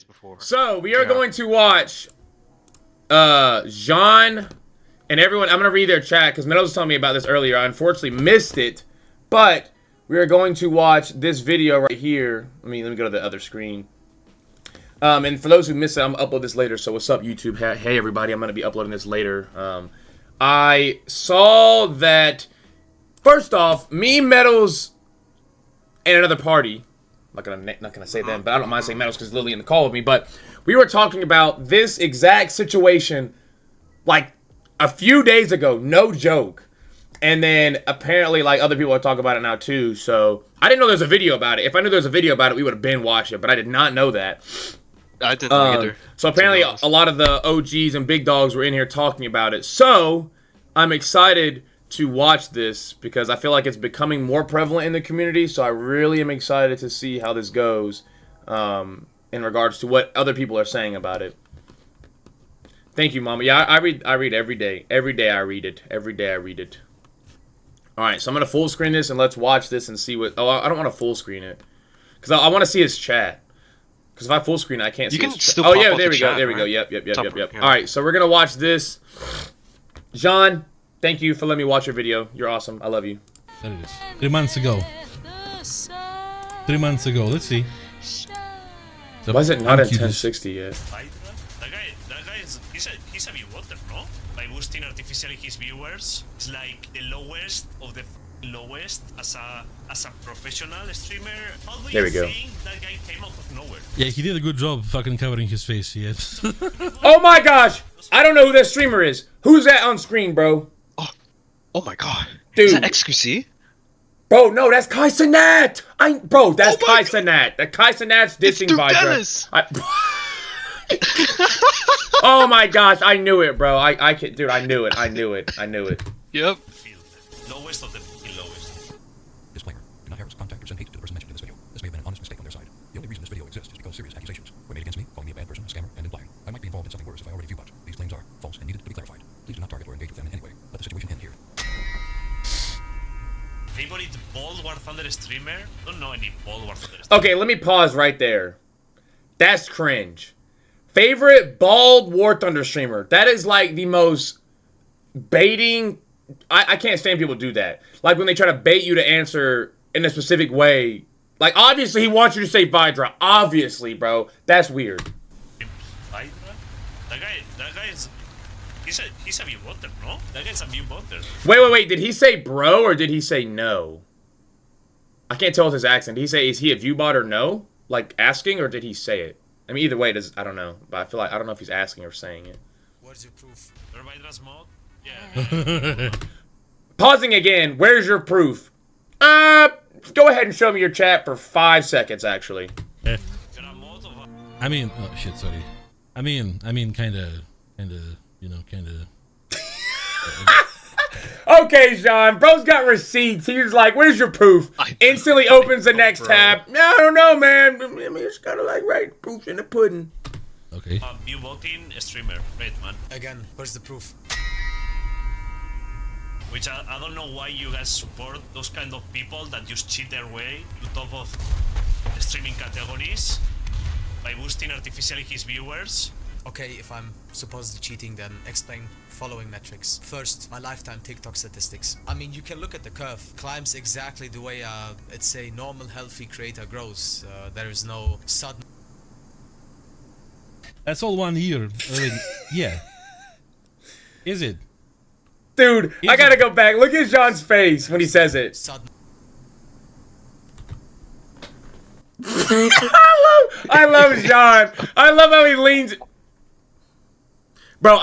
before. So we are going to watch Jean and everyone. I'm gonna read their chat because Meadows was telling me about this earlier. I unfortunately missed it, but we are going to watch this video right here. Let me go to the other screen. And for those who missed it, I'm gonna upload this later. So what's up, YouTube? Hey everybody, I'm gonna be uploading this later. I saw that. First off, me, Meadows, and another party. Not gonna say them, but I don't mind saying Meadows because Lily in the call with me. But we were talking about this exact situation like a few days ago, no joke. And then apparently like other people are talking about it now too. So I didn't know there's a video about it. If I knew there was a video about it, we would have been watched it. But I did not know that. I didn't either. So apparently a lot of the OGs and big dogs were in here talking about it. So I'm excited to watch this because I feel like it's becoming more prevalent in the community. So I really am excited to see how this goes in regards to what other people are saying about it. Thank you, Mama. Yeah, I read every day. Every day I read it. Every day I read it. All right, so I'm going to full screen this and let's watch this and see what... Oh, I don't want to full screen it because I want to see his chat. Because if I full screen, I can't see his chat. Oh, yeah, there we go. There we go. Yep. Yeah. All right, so we're going to watch this. Jean, thank you for letting me watch your video. You're awesome. I love you. There it is. 3 months ago. 3 months ago. Let's see. Why is it not at 1060 yet? That guy he's a viewership, no? By boosting artificially his viewers, it's like the lowest of the lowest as a professional streamer. How do There you we go. think that guy came out of nowhere? Yeah, he did a good job fucking covering his face. Yes. Oh my gosh! I don't know who that streamer is. Who's that on screen, bro? Oh my god. Dude. Is that XQC? Bro, no, that's Kai Cenat! Bro, that's Oh my Kai Cenat. That Kai Cenat's dissing Duke Vaidrah. Dennis. Oh my gosh, I knew it, bro. I can, dude, I knew it. Yep. Lowest of the lowest. Disclaimer. Do not harass, contact, or send hate to the person mentioned in this video. This may have been an honest mistake on their side. The only reason this video exists is because serious accusations were made against me, calling me a bad person, a scammer, and implying I might be involved in something worse if I already viewbot. These claims are false and needed to be clarified. Please do not target or engage with them in any way. Let the situation end here. Favorite Bald War Thunder streamer? Don't know any Bald War Thunder streamer. Okay, let me pause right there. That's cringe. Favorite bald War Thunder streamer. That is like the most baiting. I can't stand people do that. Like when they try to bait you to answer in a specific way. Like obviously he wants you to say Vaidrah. Obviously, bro. That's weird. Vaidrah? That guy is... He's a viewership, no? That guy's a viewership. Wait. Did he say bro or did he say no? I can't tell with his accent. Did he say, is he a viewbot or no? Like asking, or did he say it? I mean, either way, I don't know. But I feel like, I don't know if he's asking or saying it. Where's your proof? Your Vaidrah's mod? Yeah. Pausing again. Where's your proof? Go ahead and show me your chat for 5 seconds, actually. I mean, oh shit, sorry. I mean, kinda, you know, kinda. Okay, Sean. Bro's got receipts. He was like, where's your proof? Instantly opens the next tab. I don't know, man. I mean, it's kind of like, right, proof's in the pudding. Okay. Viewbotting streamer. Wait, man. Again, where's the proof? Which I don't know why you guys support those kind of people that just cheat their way to top of the streaming categories by boosting artificially his viewers. Okay, if I'm supposedly cheating, then explain following metrics. First, my lifetime TikTok statistics. I mean, you can look at the curve. Climbs exactly the way it's a normal, healthy creator grows. There is no sudden... That's all 1 year. Yeah. Is it? Dude, I gotta go back. Look at Sean's face when he says it. Sudden... I love Sean. I love how he leans... Bro,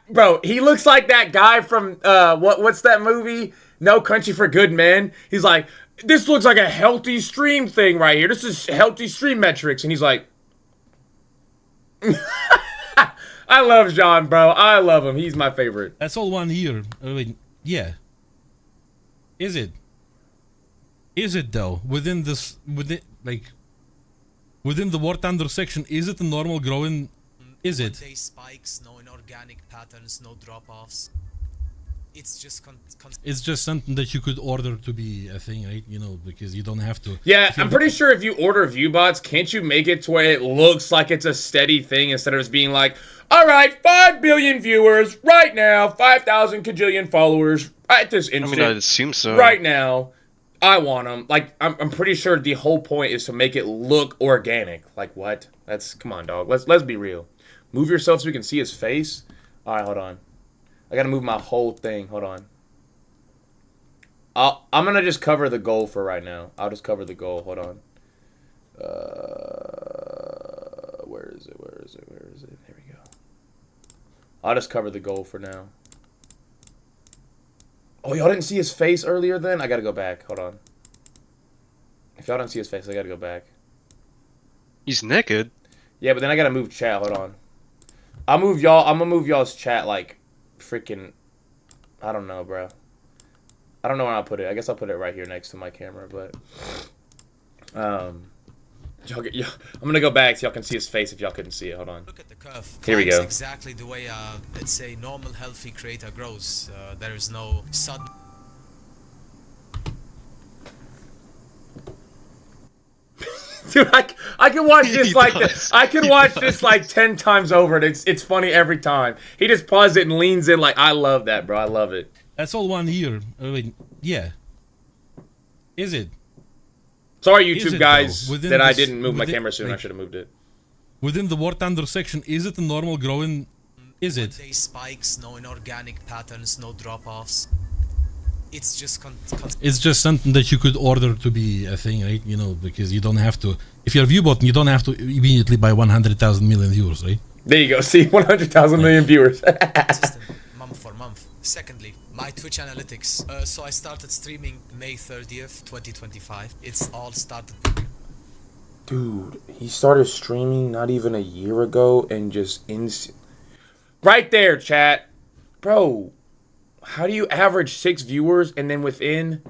bro, he looks like that guy from what's that movie? No Country for Good Men. He's like, this looks like a healthy stream thing right here. This is healthy stream metrics, and he's like, I love John, bro. I love him. He's my favorite. That's all 1 year. Yeah. Is it? Is it though? Within the War Thunder section, is it a normal growing? Is it? Day spikes, no inorganic patterns, no drop-offs. It's just It's just something that you could order to be a thing, right? You know, because you don't have to. Yeah, I'm pretty sure if you order ViewBots, can't you make it to where it looks like it's a steady thing instead of just being like, all right, 5 billion viewers right now, 5,000 kajillion followers at this instant. I assume so. Right now, I want them. Like, I'm pretty sure the whole point is to make it look organic. Like, what? Come on, dog. Let's be real. Move yourself so we can see his face. All right, hold on. I gotta move my whole thing. Hold on. I'm gonna just cover the goal for right now. I'll just cover the goal. Hold on. Where is it? There we go. I'll just cover the goal for now. Oh, y'all didn't see his face earlier then? I gotta go back. Hold on. If y'all didn't see his face, I gotta go back. He's naked. Yeah, but then I gotta move chat. Hold on. I'm gonna move y'all's chat like freaking. I don't know, bro. I don't know where I'll put it. I guess I'll put it right here next to my camera, but I'm gonna go back so y'all can see his face if y'all couldn't see it. Hold on. Look at the curve. Here we go. Exactly the way let's say normal healthy creator grows. There is no sudden. Dude, I can watch this like this. I can watch this like 10 times over, and it's funny every time. He just pauses it and leans in like, I love that, bro. I love it. That's all 1 year. I mean, yeah. Is it? Sorry, YouTube guys, that I this- didn't move my within- camera soon. I like, should have moved it. Within the War Thunder section, is it a normal growing? Is it? Day spikes, no inorganic patterns, no drop-offs. It's just It's just something that you could order to be a thing, right? You know, because you don't have to. If you're viewbotting, you don't have to immediately buy 100,000 million viewers, right? There you go. See, 100,000 million viewers. consistent month for month. Secondly, my Twitch analytics. So I started streaming May 30th, 2025. It's all started. Dude, he started streaming not even a year ago and just right there, chat. Bro, how do you average 6 viewers and then within,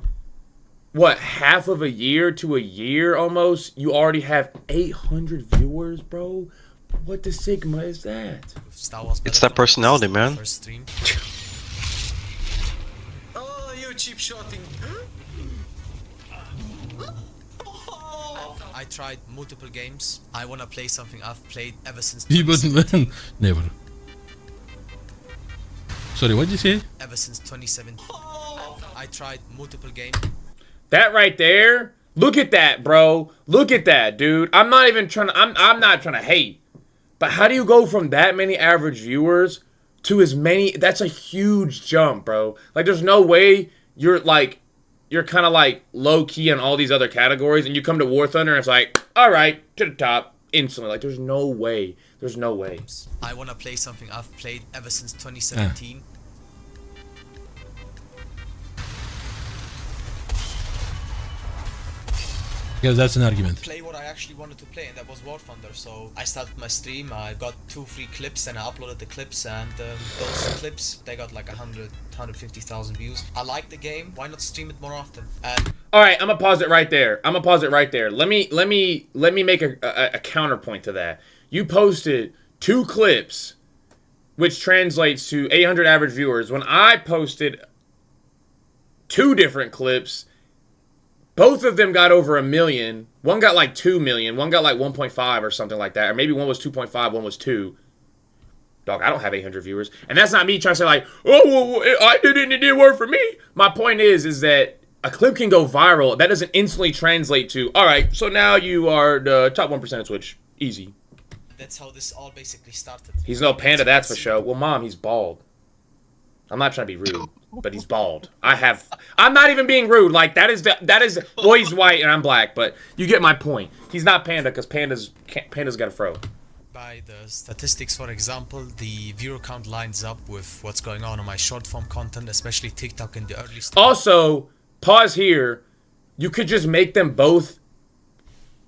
what, half of a year to a year almost, you already have 800 viewers, bro? What the Sigma is that? Star Wars It's that personality, man. First stream. Oh, you cheap shotting. I tried multiple games. I wanna play something I've played ever since. Viewbotting, never. Sorry, what did you say? Ever since 2017. I tried multiple games. That right there, look at that, bro. Look at that, dude. I'm not even trying to, I'm not trying to hate. But how do you go from that many average viewers to as many? That's a huge jump, bro. Like, there's no way you're kind of like low key on all these other categories, and you come to War Thunder and it's like, all right, to the top instantly. Like, there's no way. There's no way. I wanna play something I've played ever since 2017. Because that's an argument. Play what I actually wanted to play, and that was War Thunder. So I started my stream. I got 2 free clips, and I uploaded the clips. And those clips, they got like 150,000 views. I like the game. Why not stream it more often? And All right, I'm gonna pause it right there. Let me make a counterpoint to that. You posted 2 clips, which translates to 800 average viewers. When I posted 2 different clips, both of them got over 1 million. One got like 2 million. One got like 1.5 or something like that. Or maybe one was 2.5, one was 2. Dog, I don't have 800 viewers. And that's not me trying to say like, oh, well, I did it and it didn't work for me. My point is that a clip can go viral. That doesn't instantly translate to, all right, so now you are the top 1% of Twitch. Easy. that's how this all basically started. He's no panda, that's for sure. Well, Mom, he's bald. I'm not trying to be rude, but he's bald. I'm not even being rude. Like, well, he's white and I'm black, but you get my point. He's not panda because panda's got a fro. By the statistics, for example, the viewer count lines up with what's going on my short form content, especially TikTok in the early stage. Also, pause here. You could just make them both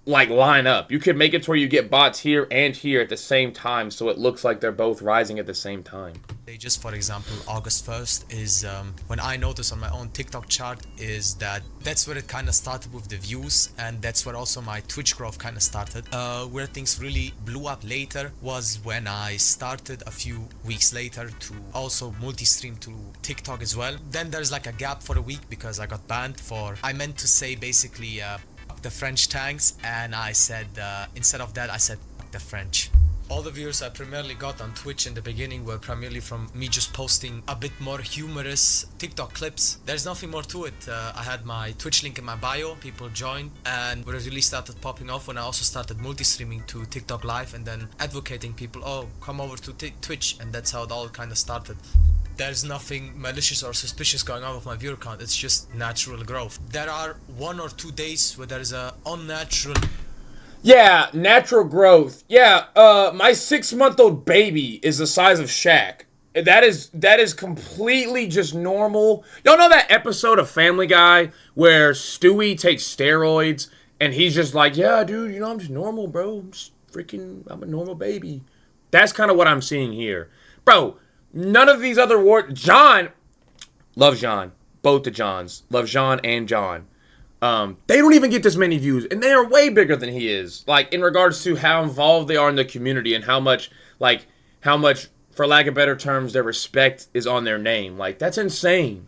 like line up. You could make it to where you get bots here and here at the same time, so it looks like they're both rising at the same time. Just for example, August 1st is when I noticed on my own TikTok chart is that's where it kind of started with the views, and that's where also my Twitch growth kind of started. Where things really blew up later was when I started a few weeks later to also multi-stream to TikTok as well. Then there's like a gap for a week because I got banned for, I meant to say basically the French tanks, and I said instead of that I said the French. All the viewers I primarily got on Twitch in the beginning were primarily from me just posting a bit more humorous TikTok clips. There's nothing more to it. I had my Twitch link in my bio, people joined, and where it really started popping off when I also started multi-streaming to TikTok live and then advocating people, oh, come over to Twitch, and that's how it all kind of started. There's nothing malicious or suspicious going on with my viewer count, it's just natural growth. There are 1 or 2 days where there is a unnatural... Yeah, natural growth. Yeah, my 6-month-old baby is the size of Shaq. That is completely just normal. Y'all know that episode of Family Guy where Stewie takes steroids and he's just like, yeah, dude, you know, I'm just normal, bro. I'm a normal baby. That's kind of what I'm seeing here. Bro, none of these other John, love John. Both the Johns. Love John and John. They don't even get this many views, and they are way bigger than he is. Like, in regards to how involved they are in the community and how much, for lack of better terms, their respect is on their name. Like, that's insane.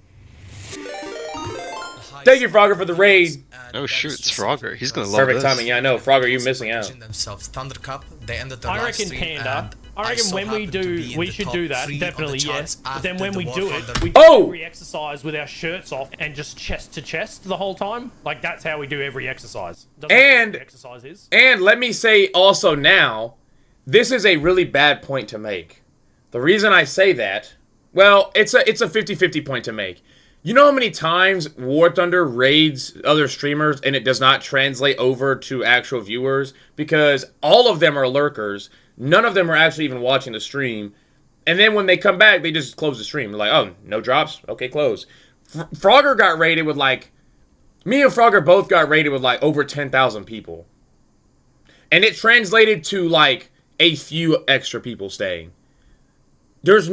Thank you, Frogger, for the raid. Oh shoot, it's Frogger. He's gonna love Perfect this. timing. Yeah, I know. Frogger, you're missing out. Themselves Thunder Cup. They ended their I live reckon stream, Panda. and I reckon so when we happened to do, be in we the should top do that. 3 on Definitely, the yes. charts But then after when the we War do it, Thunder. we do every exercise with our shirts off and just chest to chest the whole time. Like, that's how we do every exercise. Doesn't matter what the exercise is. And let me say also now, this is a really bad point to make. The reason I say that, well, it's a 50-50 point to make. You know how many times War Thunder raids other streamers and it does not translate over to actual viewers? Because all of them are lurkers. None of them are actually even watching the stream. And then when they come back, they just close the stream. They're like, oh, no drops? Okay, close. Frogger got raided with me and Frogger both got raided with over 10,000 people. And it translated to a few extra people staying. There's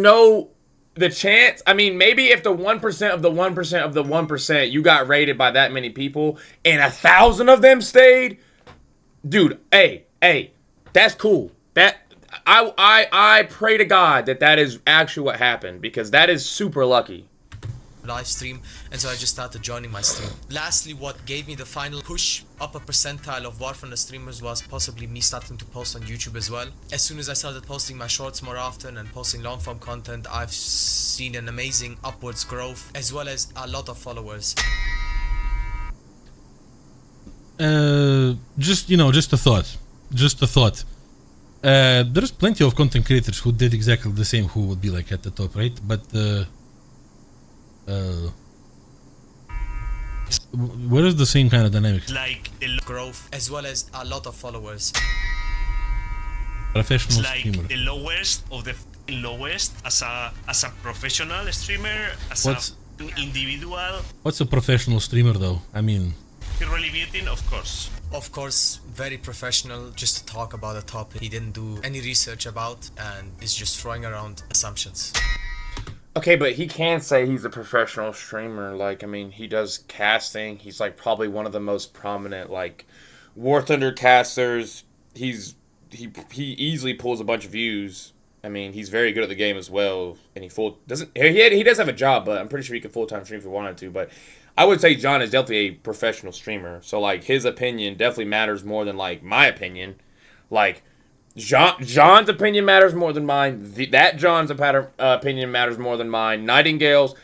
the chance, I mean, maybe if the 1% of the 1% of the 1% you got raided by that many people and 1,000 of them stayed, dude, hey, that's cool. That I pray to God that is actually what happened, because that is super lucky. Live stream, and so I just started joining my stream. Lastly, what gave me the final push up a percentile of War Thunder streamers was possibly me starting to post on YouTube as well. As soon as I started posting my shorts more often and posting long form content, I've seen an amazing upwards growth as well as a lot of followers. Just a thought. There's plenty of content creators who did exactly the same, who would be at the top, right? But where is the same kind of dynamic? Like the Growth as well as a lot of followers. Professional like streamer. the lowest of the lowest as a professional streamer, as an individual. What's a professional streamer though? I mean, Irrelevating, of course. Of course, very professional, just to talk about a topic he didn't do any research about and is just throwing around assumptions. Okay, but he can say he's a professional streamer. I mean, he does casting. He's probably one of the most prominent War Thunder casters. He easily pulls a bunch of views. I mean, he's very good at the game as well, and he does have a job, but I'm pretty sure he could full-time stream if he wanted to. But I would say John is definitely a professional streamer. So his opinion definitely matters more than my opinion. John's opinion matters more than mine. That John's opinion matters more than mine. Nightingale's,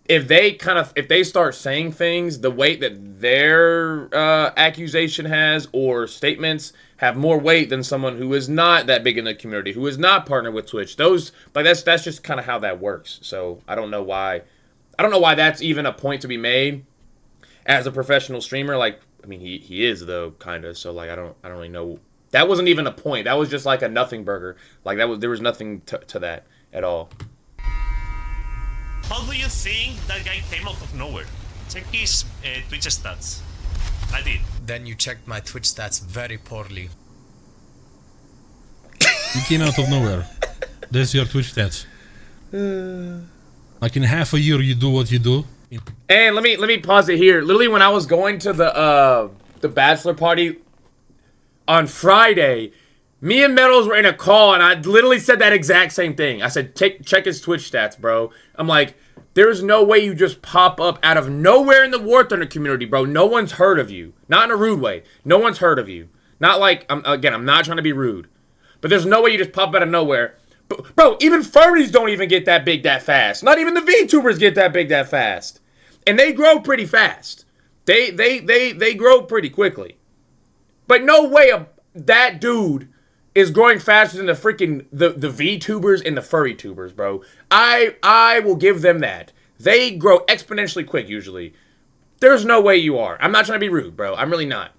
if they start saying things, the weight that their accusation has or statements have more weight than someone who is not that big in the community, who is not partnered with Twitch. That's just kind of how that works. So I don't know why that's even a point to be made as a professional streamer. I mean, he is though, kind of. So I don't really know. That wasn't even a point. That was just a nothing burger. There was nothing to that at all. How do you think that guy came out of nowhere? Check his Twitch stats. I did. Then you checked my Twitch stats very poorly. you came out of nowhere. That's your Twitch stats. Like in half a year, you do what you do. And let me pause it here. Literally, when I was going to the bachelor party on Friday, me and Meadows were in a call, and I literally said that exact same thing. I said, check his Twitch stats, bro. I'm like, there's no way you just pop up out of nowhere in the War Thunder community, bro. No one's heard of you. Not in a rude way. No one's heard of you. Not like, I'm not trying to be rude. But there's no way you just pop out of nowhere. Bro, even furries don't even get that big that fast. Not even the VTubers get that big that fast. And they grow pretty fast. They grow pretty quickly. But no way that dude is growing faster than the freaking the VTubers and the furry tubers, bro. I will give them that. They grow exponentially quick usually. There's no way you are. I'm not trying to be rude, bro. I'm really not.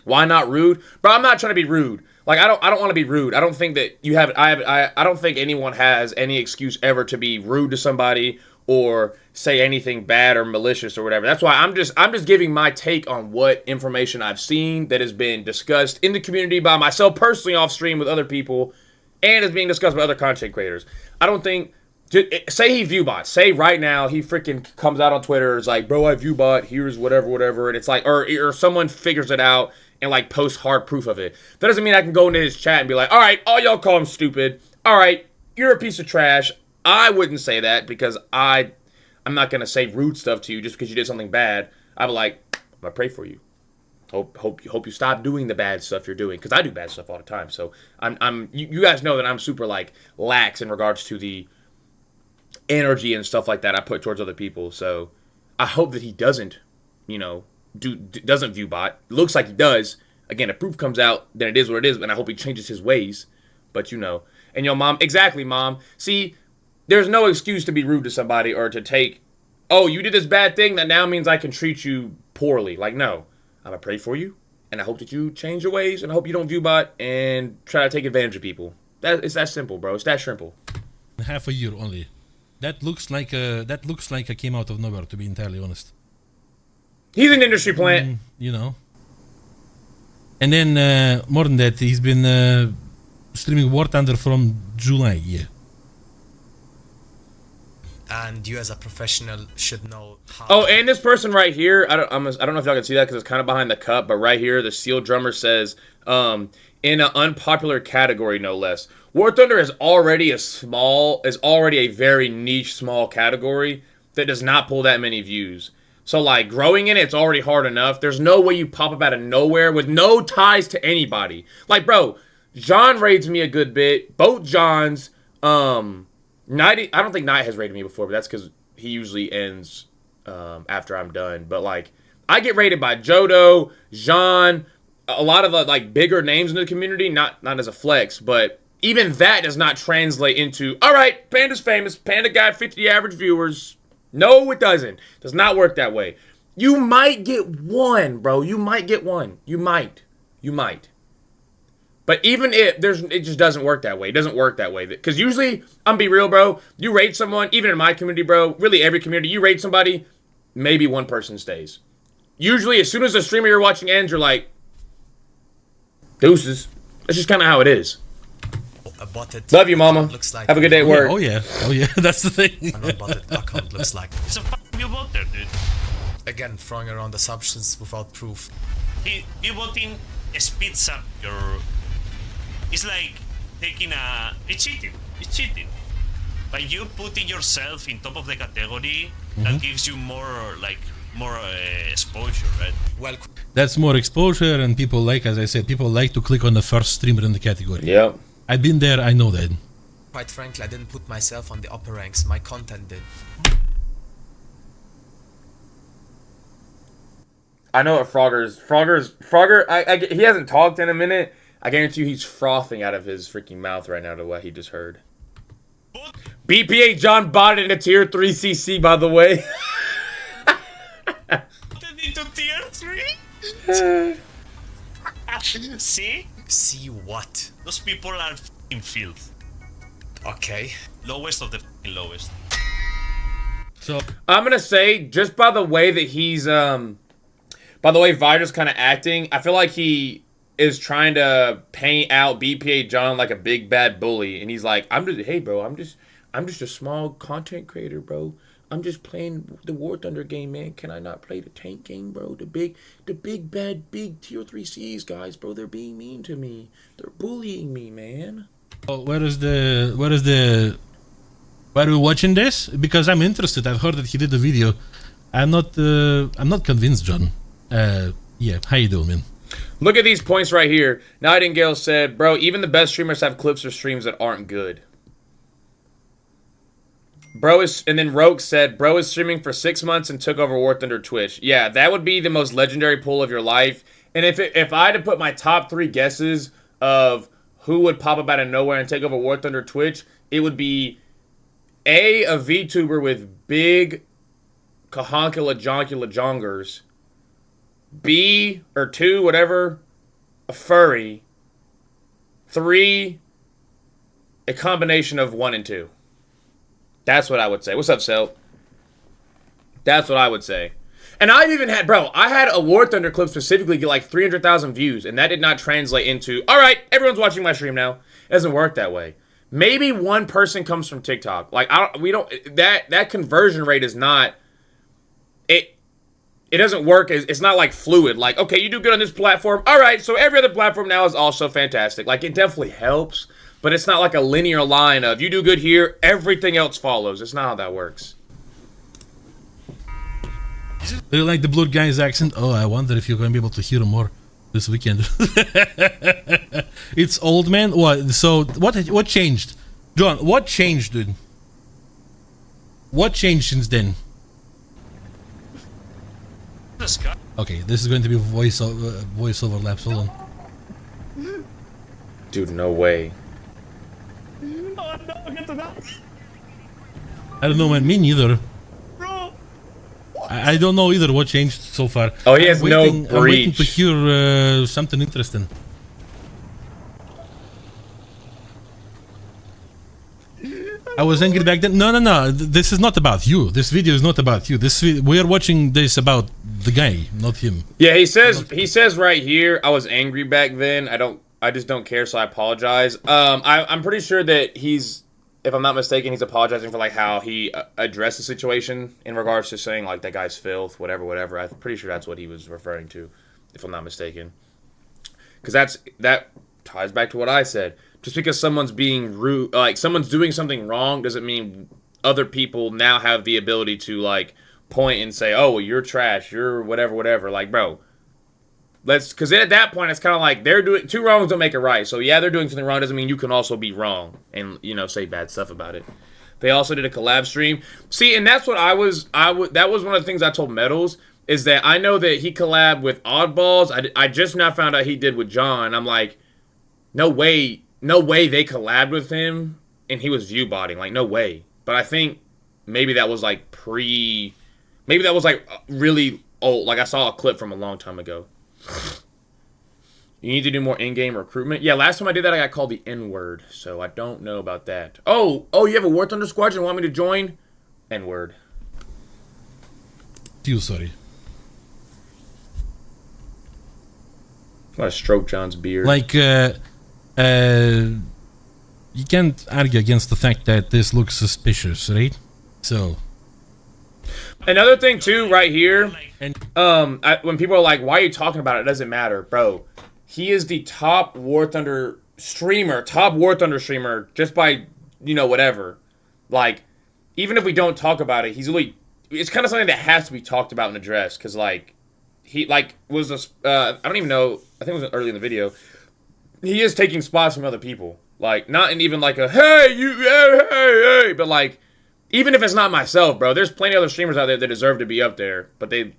Why not rude? Bro, I'm not trying to be rude. Like, I don't want to be rude. I don't think that you have I don't think anyone has any excuse ever to be rude to somebody or say anything bad or malicious or whatever. That's why I'm just giving my take on what information I've seen that has been discussed in the community by myself personally off stream with other people and is being discussed by other content creators. I don't think say he viewbot. Say right now he freaking comes out on Twitter, is like, bro, I viewbot, here's whatever, and it's like, or someone figures it out and like post hard proof of it. That doesn't mean I can go into his chat and be like, all right, all y'all call him stupid. All right, you're a piece of trash. I wouldn't say that because I'm not gonna say rude stuff to you just because you did something bad. I'd be like, I'm gonna pray for you. Hope you stop doing the bad stuff you're doing, because I do bad stuff all the time. So you guys know that I'm super like lax in regards to the energy and stuff like that I put towards other people. So I hope that he doesn't, doesn't viewbot. Looks like he does. Again, if proof comes out, then it is what it is, and I hope he changes his ways. But and your mom, exactly, mom. See, there's no excuse to be rude to somebody or to take, oh, you did this bad thing that now means I can treat you poorly. Like, no, I'm gonna pray for you, and I hope that you change your ways, and I hope you don't viewbot and try to take advantage of people. It's that simple, bro. It's that simple. Half a year only. That looks like a came out of nowhere, to be entirely honest. He's an industry plant. And then more than that, he's been streaming War Thunder from July. Yeah. And you as a professional should know how. Oh, and this person right here, I don't know if y'all can see that because it's kind of behind the cup, but right here, the Seal Drummer says, in an unpopular category, no less. War Thunder is already a very niche, small category that does not pull that many views. So, like, growing in it's already hard enough. There's no way you pop up out of nowhere with no ties to anybody. Like, bro, John raids me a good bit. Both Johns, Knight, I don't think Knight has raided me before, but that's because he usually ends after I'm done. But, like, I get raided by Jodo, Jean, a lot of, like, bigger names in the community. Not as a flex, but even that does not translate into, all right, Panda's famous. Panda got 50 average viewers. No, it doesn't. Does not work that way. You might get one, bro. You might get one. You might. But even if it just doesn't work that way. It doesn't work that way. Because usually, I'm be real, bro. You raid someone, even in my community, bro. Really, every community, you raid somebody, maybe one person stays. Usually, as soon as the streamer you're watching ends, you're like, deuces. That's just kind of how it is. Love you, mama. Like have a good day at work. Oh yeah. That's the thing. An unbotted account looks like. It's a fucking viewbotter, dude. Again, throwing around assumptions without proof. Viewbotting speeds up your. It's like taking it's cheating. It's cheating. By you putting yourself in top of the category, that gives you more exposure, right? Well, that's more exposure, and people like, as I said, people like to click on the first streamer in the category. Yep. I've been there, I know that. quite frankly, I didn't put myself on the upper ranks. My content did. I know what Frogger, he hasn't talked in a minute. I guarantee you he's frothing out of his freaking mouth right now to what he just heard. BPA John bought it in a tier 3 CC, by the way. Into tier 3? See? See what? Those people are f***ing filth. Okay. Lowest of the f***ing lowest. So I'm gonna say, just by the way that he's by the way Vaidrah's kind of acting, I feel like he is trying to paint out BPA John like a big bad bully, and he's like, hey bro, I'm I'm just a small content creator, bro. I'm just playing the War Thunder game, man. Can I not play the tank game, bro? The big bad tier 3 Cs guys, bro. They're being mean to me. They're bullying me, man. Oh, why are we watching this? Because I'm interested. I've heard that he did a video. I'm not convinced, John. Yeah, how you doing, man? Look at these points right here. Nightingale said, bro, even the best streamers have clips or streams that aren't good. And then Roke said, bro is streaming for 6 months and took over War Thunder Twitch. Yeah, that would be the most legendary pull of your life. And if I had to put my top 3 guesses of who would pop up out of nowhere and take over War Thunder Twitch, it would be a VTuber with big kahonkula jonkula jongers. B, or 2, whatever, a furry. 3, a combination of 1 and 2. That's what I would say. What's up, Sel? That's what I would say. And I've even had, bro, I had a War Thunder clip specifically get like 300,000 views, and that did not translate into, all right, everyone's watching my stream now. It doesn't work that way. Maybe one person comes from TikTok. Like, that conversion rate is not, it doesn't work. It's not like fluid. Like, okay, you do good on this platform. All right, so every other platform now is also fantastic. Like, it definitely helps. But it's not like a linear line of you do good here, everything else follows. It's not how that works. Do you like the Blood guy's accent? Oh, I wonder if you're going to be able to hear him more this weekend. It's old man. What? So what changed, John? What changed, dude? What changed since then? Okay, this is going to be voice overlaps. Hold on. Dude, no way. Oh no, get to that. I don't know, man. Me neither. Bro. I don't know either what changed so far. Oh, he has I'm no waiting to breach. hear something interesting. I was angry back then. No. This is not about you. This video is not about you. We are watching this about the guy, not him. Yeah, he says right here, I was angry back then. I just don't care, so I apologize. I'm pretty sure that if I'm not mistaken, he's apologizing for like how he addressed the situation in regards to saying like that guy's filth, whatever. I'm pretty sure that's what he was referring to, if I'm not mistaken. Because that ties back to what I said. Just because someone's being rude, like someone's doing something wrong, doesn't mean other people now have the ability to like point and say, "Oh, well, you're trash, you're whatever." Like, bro, because at that point it's kind of like they're doing 2 wrongs don't make it right. So yeah, they're doing something wrong doesn't mean you can also be wrong and say bad stuff about it. They also did a collab stream. See, and that's what that was one of the things I told Metals is that I know that he collabed with Oddballs. I just now found out he did with John. I'm like, no way they collabed with him and he was viewbotting. Like, no way. But I think maybe that was like maybe that was like really old. Like I saw a clip from a long time ago. You need to do more in-game recruitment. Yeah, last time I did that, I got called the N-word, so I don't know about that. Oh, you have a War Thunder Squadron and want me to join? N-word. Sorry. I want to stroke John's beard. Like, you can't argue against the fact that this looks suspicious, right? So. Another thing too, right here. And When people are like, "Why are you talking about it?" It doesn't matter, bro. He is the top War Thunder streamer, just by whatever. Like, even if we don't talk about it, it's kind of something that has to be talked about and addressed because he was I don't even know. I think it was early in the video. He is taking spots from other people, like not in even like a hey, but like. Even if it's not myself, bro, there's plenty of other streamers out there that deserve to be up there, but they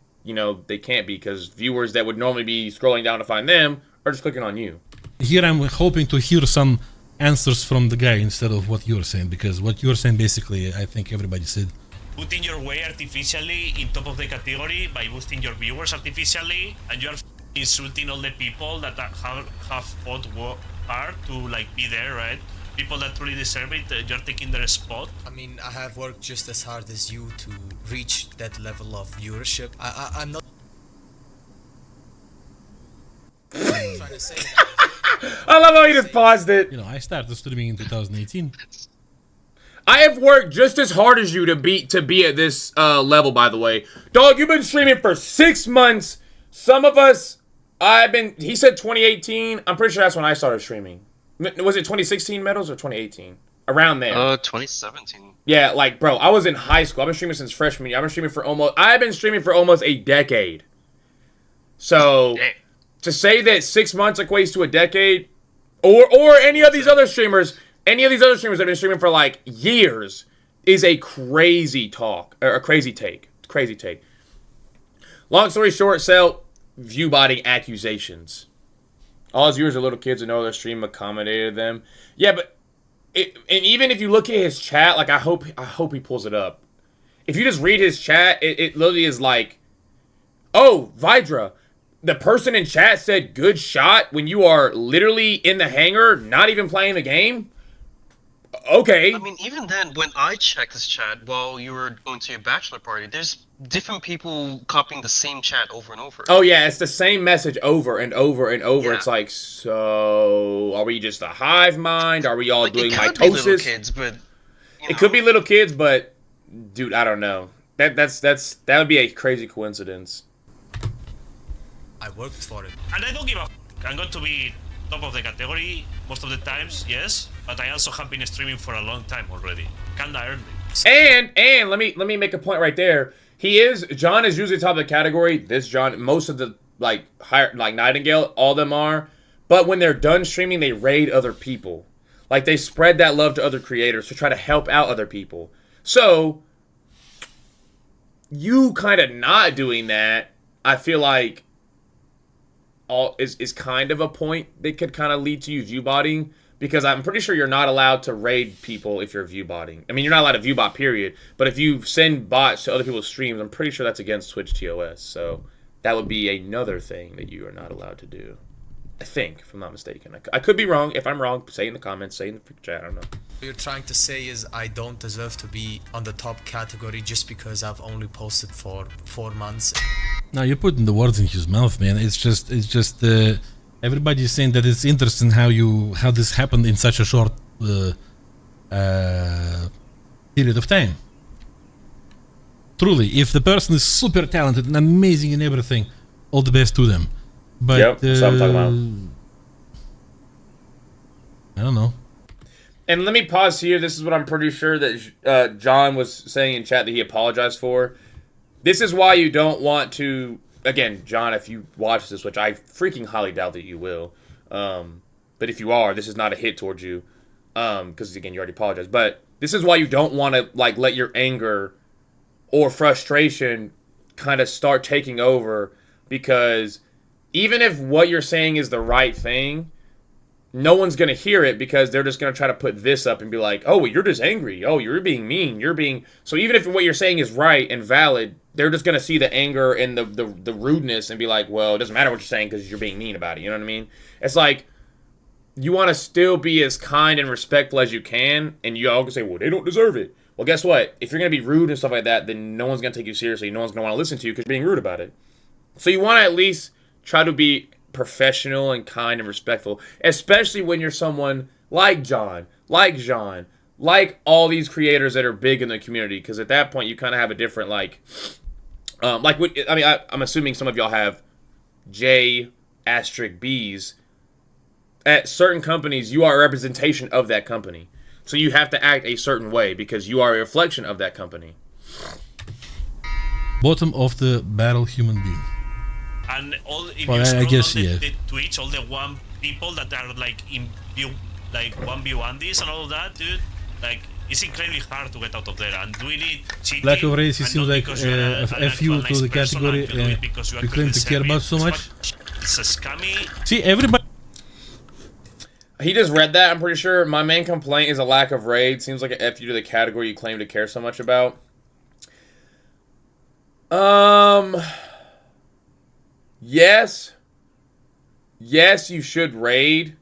can't be because viewers that would normally be scrolling down to find them are just clicking on you. Here I'm hoping to hear some answers from the guy instead of what you're saying, because what you're saying basically, I think everybody said. Putting your way artificially in top of the category by boosting your viewers artificially, and you are insulting all the people that have fought hard to like be there, right? People that really deserve it, you're taking their spot. I mean, I have worked just as hard as you to reach that level of viewership. I'm not trying to say that. I love how he just paused it. I started streaming in 2018. I have worked just as hard as you to be at this level, by the way. Dog, you've been streaming for 6 months. Some of us, he said 2018. I'm pretty sure that's when I started streaming. Was it 2016 medals or 2018? Around there. 2017. Yeah, like, bro, I was in high school. I've been streaming since freshman year. I've been streaming for almost a decade. So, to say that 6 months equates to a decade, or any of these other streamers that have been streaming for like years, is a crazy talk, or a crazy take. Crazy take. Long story short, Cell, viewbotting accusations. All his viewers are little kids who know their stream accommodated them. Yeah, but and even if you look at his chat, like I hope he pulls it up. If you just read his chat, it literally is like, oh, Vaidrah, the person in chat said good shot when you are literally in the hangar, not even playing the game? Okay. I mean, even then, when I checked this chat while you were going to your bachelor party, there's different people copying the same chat over and over. Oh, yeah, it's the same message over and over and over. Yeah. It's like, so, are we just a hive mind? Are we all like, doing it could be little mitosis? kids, but... It could be little kids, but, dude, I don't know. That would be a crazy coincidence. I worked for it. And I don't give a f. I'm going to be top of the category most of the times, yes. But I also have been streaming for a long time already. Kinda earned it. And let me make a point right there. John is usually top of the category. This John, most of the like Nightingale, all of them are. But when they're done streaming, they raid other people. Like they spread that love to other creators to try to help out other people. So you kind of not doing that, I feel like is kind of a point that could kind of lead to you viewbotting, because I'm pretty sure you're not allowed to raid people if you're viewbotting. I mean, you're not allowed to viewbot, period. But if you send bots to other people's streams, I'm pretty sure that's against Twitch TOS. So that would be another thing that you are not allowed to do. I think, if I'm not mistaken. I could be wrong. If I'm wrong, say in the comments, say in the chat. I don't know. What you're trying to say is I don't deserve to be on the top category just because I've only posted for 4 months. Now you're putting the words in his mouth, man. It's just everybody's saying that it's interesting how this happened in such a short period of time. Truly, if the person is super talented and amazing in everything, all the best to them. But yep, that's what I'm talking about. I don't know. And let me pause here. This is what I'm pretty sure that John was saying in chat that he apologized for. This is why you don't want to... Again, John, if you watch this, which I freaking highly doubt that you will. But if you are, this is not a hit towards you. Because, again, you already apologized. But this is why you don't want to like let your anger or frustration kind of start taking over. Because even if what you're saying is the right thing, no one's going to hear it because they're just going to try to put this up and be like, oh, you're just angry. Oh, you're being mean. So even if what you're saying is right and valid, they're just going to see the anger and the rudeness and be like, well, it doesn't matter what you're saying because you're being mean about it. You know what I mean? It's like, you want to still be as kind and respectful as you can, and you all can say, well, they don't deserve it. Well, guess what? If you're going to be rude and stuff like that, then no one's going to take you seriously. No one's going to want to listen to you because you're being rude about it. So you want to at least try to be professional and kind and respectful, especially when you're someone like John, like Jean, like all these creators that are big in the community, because at that point you kind of have a different I'm assuming some of y'all have J*B's. At certain companies, you are a representation of that company, so you have to act a certain way because you are a reflection of that company. Bottom of the barrel human being. And all if Well, you I scroll guess, down yeah. the Twitch, all the one people that are like in view, like 1v1 and all of that, dude, like it's incredibly hard to get out of there. And doing it cheating, Lack of race, it and seems not like because you're a few to the category you claim to care about so much. It's a scammy. See, everybody. He just read that, I'm pretty sure. My main complaint is a lack of raid. Seems like an F you to the category you claim to care so much about. Yes. Yes, you should raid.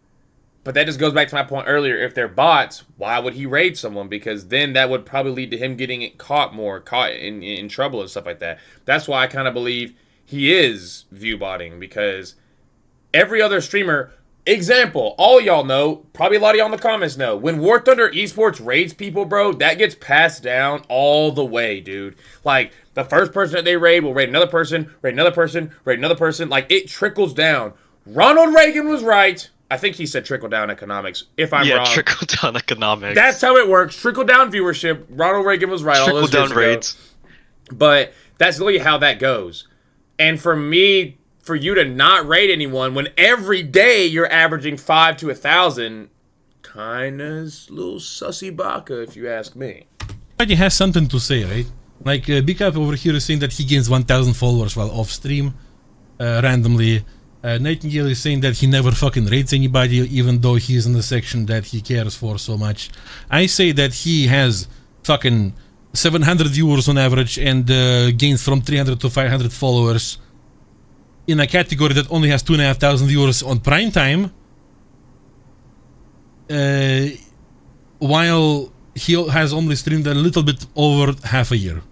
But that just goes back to my point earlier. If they're bots, why would he raid someone? Because then that would probably lead to him getting caught in trouble and stuff like that. That's why I kind of believe he is viewbotting. Because every other streamer, Example, all y'all know, probably a lot of y'all in the comments know, when War Thunder Esports raids people, bro, that gets passed down all the way, dude. Like, the first person that they raid will raid another person, raid another person, raid another person. Like, it trickles down. Ronald Reagan was right. I think he said trickle-down economics, if I'm wrong. trickle-down economics. That's how it works. Trickle-down viewership. Ronald Reagan was right all those years Trickle-down ago. raids. But that's literally how that goes. And for me, for you to not rate anyone when every day you're averaging 5 to 1,000, kinda a little sussy baka, if you ask me. He has something to say, right? Like, Big Up over here is saying that he gains 1,000 followers while off stream, randomly. Nightingale is saying that he never fucking rates anybody, even though he's in the section that he cares for so much. I say that he has fucking 700 viewers on average and gains from 300 to 500 followers in a category that only has 2,500 viewers on prime time, while he has only streamed a little bit over half a year.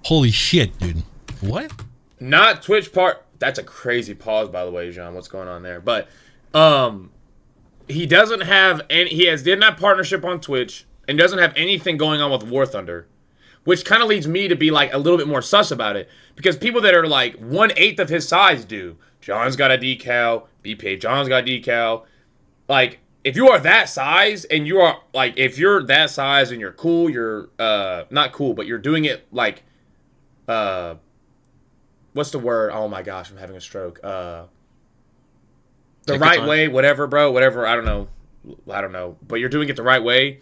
Holy shit, dude. What? Not Twitch part. That's a crazy pause, by the way, John. What's going on there? But he doesn't have any. Didn't have partnership on Twitch and doesn't have anything going on with War Thunder, which kind of leads me to be like a little bit more sus about it, because people that are like 1/8 of his size do. John's got a decal. BPA John's got a decal. Like, if you are that size and you are like, if you're that size and you're cool, you're not cool, but you're doing it like what's the word? Oh my gosh, I'm having a stroke. The Take right your time. way, whatever, bro, whatever. I don't know, but you're doing it the right way.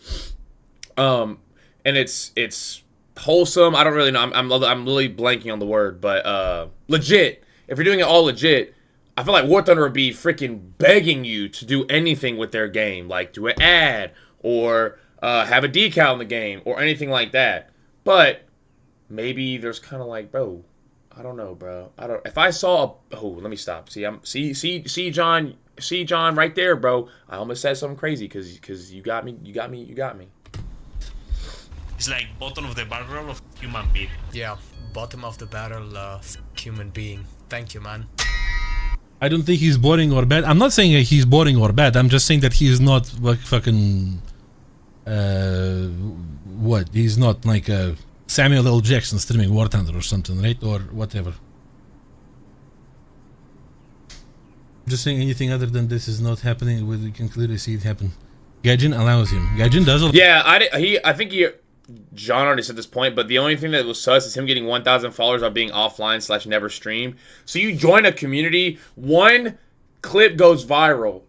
And it's wholesome. I don't really know. I'm really blanking on the word, but legit. If you're doing it all legit, I feel like War Thunder would be freaking begging you to do anything with their game, like do an ad or have a decal in the game or anything like that. But maybe there's kind of like, bro, I don't know, bro. If I saw let me stop. See John right there, bro. I almost said something crazy because you got me. It's like bottom of the barrel of human being. Yeah, bottom of the barrel human being. Thank you, man. I don't think he's boring or bad. I'm not saying that he's boring or bad. I'm just saying that he's not like fucking what? He's not like Samuel L. Jackson streaming War Thunder or something, right? Or whatever. Just saying anything other than this is not happening. We can clearly see it happen. Gaijin allows him. Gaijin does. Yeah, I think John already said this point, but the only thing that was sus is him getting 1,000 followers by being offline / never streamed. So you join a community, one clip goes viral.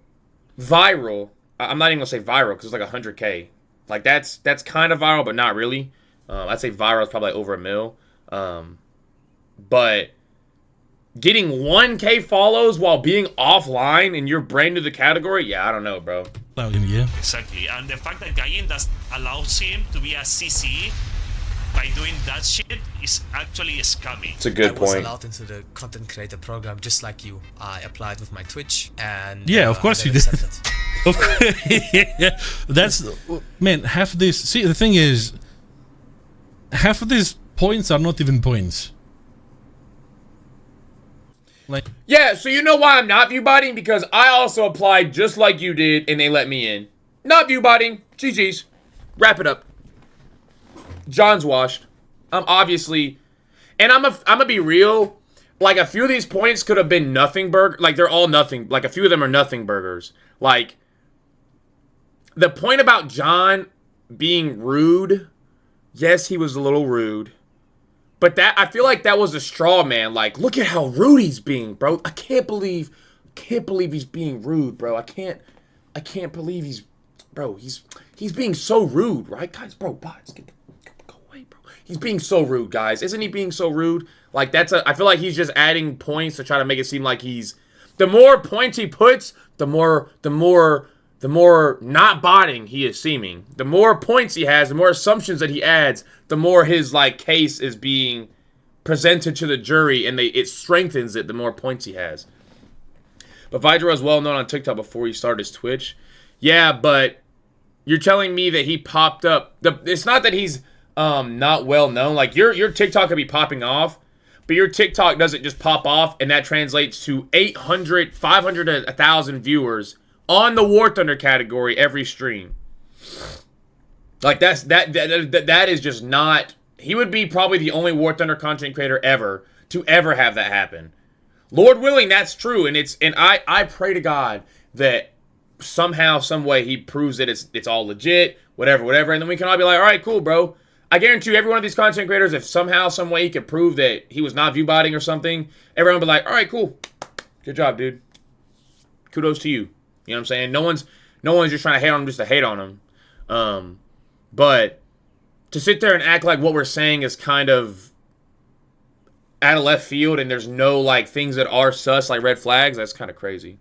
I'm not even gonna say viral because it's like 100K. Like that's kind of viral, but not really. I'd say viral is probably like over 1 mil. But getting 1K follows while being offline and you're brand new to the category, yeah, I don't know, bro. Allow him, yeah. Exactly, and the fact that Gaijin allows him to be a CC by doing that shit is actually scummy. It's a good I was point. allowed into the content creator program just like you. I applied with my Twitch and Yeah, of course they you did. accepted. Of course, yeah. That's man. Half of this. See, the thing is, half of these points are not even points. Like, Yeah, so you know why I'm not viewbotting? Because I also applied just like you did, and they let me in. Not viewbotting. GG's. Wrap it up. John's washed. I'm obviously... And I'm gonna be real. Like, a few of these points could have been nothing burger. Like, they're all nothing. Like, a few of them are nothing burgers. Like, the point about John being rude... Yes, he was a little rude. But that, I feel like that was a straw man. Like, look at how rude he's being, bro. I can't believe he's being rude, bro. I can't believe he's being so rude, right, guys? Bro, bots, go away, bro. He's being so rude, guys. Isn't he being so rude? Like, I feel like he's just adding points to try to make it seem like he's, the more points he puts, the more not botting he is seeming. The more points he has, the more assumptions that he adds, the more his like case is being presented to the jury, and it strengthens it the more points he has. But Vaidrah was well known on TikTok before he started his Twitch. Yeah, but you're telling me that he popped up. It's not that he's not well known. Like your TikTok could be popping off, but your TikTok doesn't just pop off, and that translates to 800, 500 to 1,000 viewers on the War Thunder category every stream. Like that is just not. He would be probably the only War Thunder content creator ever to ever have that happen. Lord willing, that's true, and I pray to God that somehow, some way, he proves that it's all legit, whatever, and then we can all be like, all right, cool, bro. I guarantee you, every one of these content creators, if somehow, some way, he could prove that he was not viewbotting or something, everyone would be like, all right, cool, good job, dude. Kudos to you. You know what I'm saying? No one's just trying to hate on him just to hate on him. But to sit there and act like what we're saying is kind of out of left field and there's no like things that are sus, like red flags, that's kind of crazy.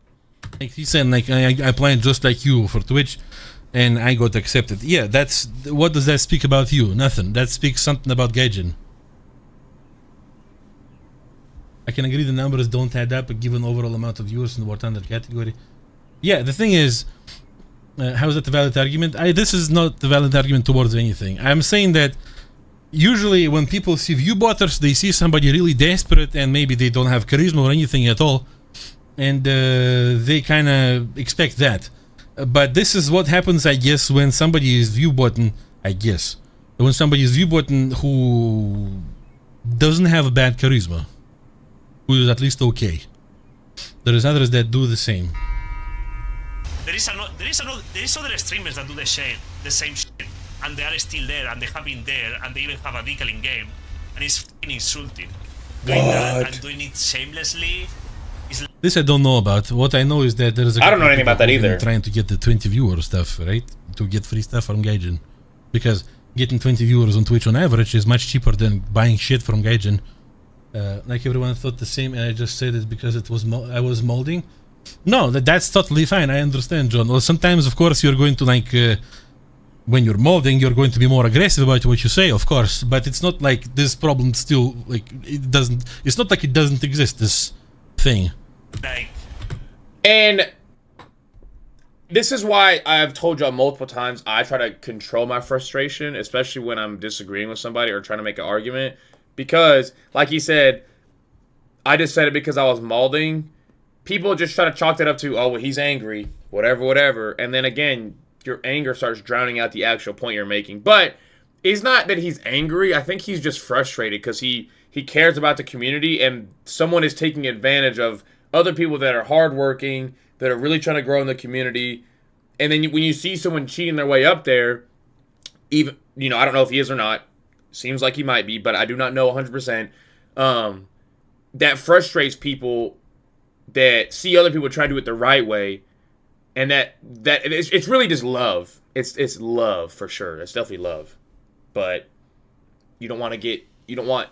Like he said, like I played just like you for Twitch, and I got accepted. Yeah, that's what does that speak about you? Nothing. That speaks something about Gaijin. I can agree the numbers don't add up given overall amount of viewers in the War Thunder category. Yeah, the thing is, how is that a valid argument? This is not the valid argument towards anything. I'm saying that usually when people see viewbotters, they see somebody really desperate and maybe they don't have charisma or anything at all, and they kind of expect that. But this is what happens, I guess, when somebody is viewbotting, I guess. When somebody is viewbotting who doesn't have a bad charisma, who is at least okay. There is others that do the same. There is other streamers that do the same shit, and they are still there, and they have been there, and they even have a decal in game, and it's fucking insulting. Doing that and doing it shamelessly is. This I don't know about. What I know is that there is. I don't know anything about that either. Trying to get the 20 viewer stuff, right? To get free stuff from Gaijin, because getting 20 viewers on Twitch on average is much cheaper than buying shit from Gaijin. Like everyone thought the same, and I just said it because it was I was molding. No, that's totally fine. I understand, John. Well, sometimes, of course, you're going to like when you're molding, you're going to be more aggressive about what you say, of course. But it's not like this problem still like it doesn't. It's not like it doesn't exist. This thing. And this is why I've told y'all multiple times. I try to control my frustration, especially when I'm disagreeing with somebody or trying to make an argument. Because, like he said, I just said it because I was molding. People just try to chalk that up to, oh, well, he's angry, whatever. And then again, your anger starts drowning out the actual point you're making. But it's not that he's angry. I think he's just frustrated because he cares about the community and someone is taking advantage of other people that are hardworking, that are really trying to grow in the community. And then when you see someone cheating their way up there, even, I don't know if he is or not. Seems like he might be, but I do not know 100%. That frustrates people that see other people try to do it the right way, and that it's really just love. It's love for sure. It's definitely love, but you don't want